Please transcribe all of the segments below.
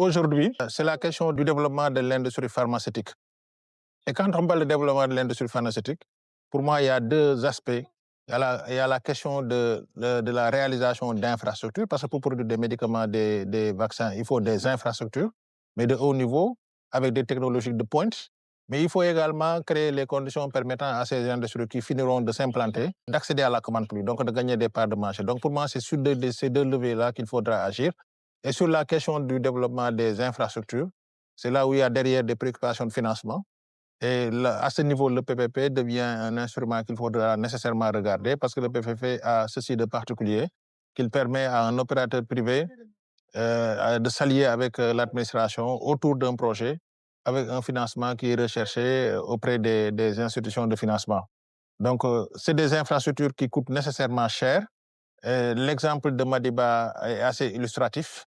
aujourd'hui, c'est la question du développement de l'industrie pharmaceutique. Et quand on parle de développement de l'industrie pharmaceutique, pour moi, il y a deux aspects. Il y a la question de la réalisation d'infrastructures, parce que pour produire des médicaments, des vaccins, il faut des infrastructures, mais de haut niveau, avec des technologies de pointe. Mais il faut également créer les conditions permettant à ces industries qui finiront de s'implanter, d'accéder à la commande publique, donc de gagner des parts de marché. Donc pour moi, c'est sur ces deux leviers-là qu'il faudra agir. Et sur la question du développement des infrastructures, c'est là où il y a derrière des préoccupations de financement. Et à ce niveau, le PPP devient un instrument qu'il faudra nécessairement regarder parce que le PPP a ceci de particulier qu'il permet à un opérateur privé de s'allier avec l'administration autour d'un projet avec un financement qui est recherché auprès des institutions de financement. Donc, c'est des infrastructures qui coûtent nécessairement cher. L'exemple de Madiba est assez illustratif.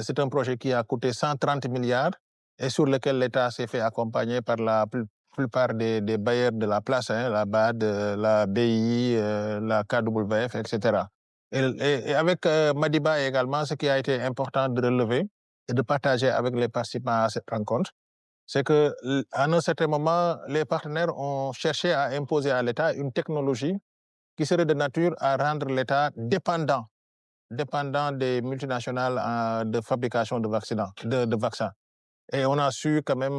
C'est un projet qui a coûté 130 milliards et sur lequel l'État s'est fait accompagner par la plupart des bailleurs de la place, la BAD, la BI, la KWF, etc. Et avec Madiba également, ce qui a été important de relever et de partager avec les participants à cette rencontre, c'est qu'à un certain moment, les partenaires ont cherché à imposer à l'État une technologie qui serait de nature à rendre l'État dépendant des multinationales de fabrication de vaccins. Et on a su quand même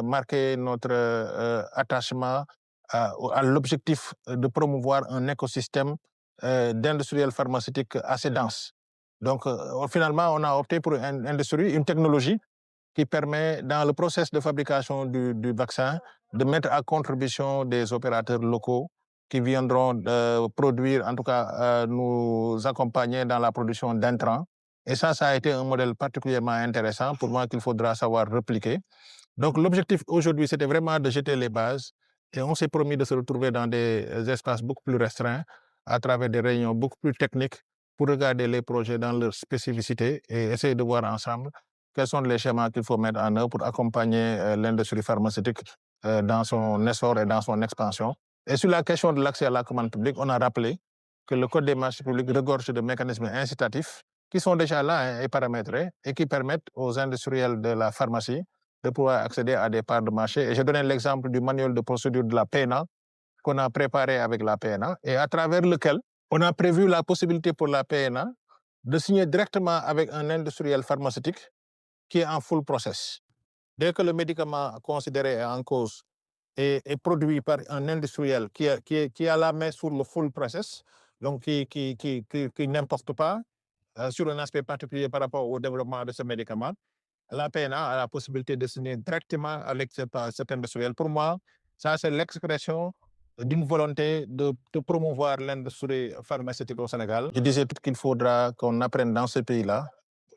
marquer notre attachement à l'objectif de promouvoir un écosystème d'industriels pharmaceutiques assez dense. Donc, finalement, on a opté pour une technologie qui permet, dans le processus de fabrication du vaccin, de mettre à contribution des opérateurs locaux qui viendront produire, en tout cas nous accompagner dans la production d'intrants. Et ça a été un modèle particulièrement intéressant pour moi qu'il faudra savoir répliquer. Donc l'objectif aujourd'hui, c'était vraiment de jeter les bases et on s'est promis de se retrouver dans des espaces beaucoup plus restreints à travers des réunions beaucoup plus techniques pour regarder les projets dans leur spécificité et essayer de voir ensemble quels sont les schémas qu'il faut mettre en œuvre pour accompagner l'industrie pharmaceutique dans son essor et dans son expansion. Et sur la question de l'accès à la commande publique, on a rappelé que le Code des marchés publics regorge de mécanismes incitatifs qui sont déjà là et paramétrés et qui permettent aux industriels de la pharmacie de pouvoir accéder à des parts de marché. Et je donnais l'exemple du manuel de procédure de la PNA qu'on a préparé avec la PNA et à travers lequel on a prévu la possibilité pour la PNA de signer directement avec un industriel pharmaceutique qui est en full process. Dès que le médicament considéré en cause est produit par un industriel qui a la main sur le full process, donc qui n'importe pas sur un aspect particulier par rapport au développement de ce médicament, la PNA a la possibilité de signer directement avec cet industriel. Pour moi, ça, c'est l'expression d'une volonté de promouvoir l'industrie pharmaceutique au Sénégal. Je disais qu'il faudra qu'on apprenne dans ce pays-là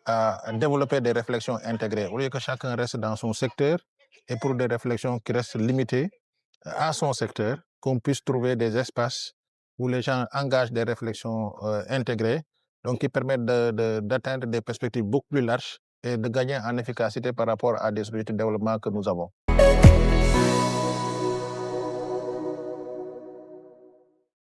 à développer des réflexions intégrées, au lieu que chacun reste dans son secteur et pour des réflexions qui restent limitées à son secteur, qu'on puisse trouver des espaces où les gens engagent des réflexions intégrées, donc qui permettent d'atteindre des perspectives beaucoup plus larges et de gagner en efficacité par rapport à des objectifs de développement que nous avons.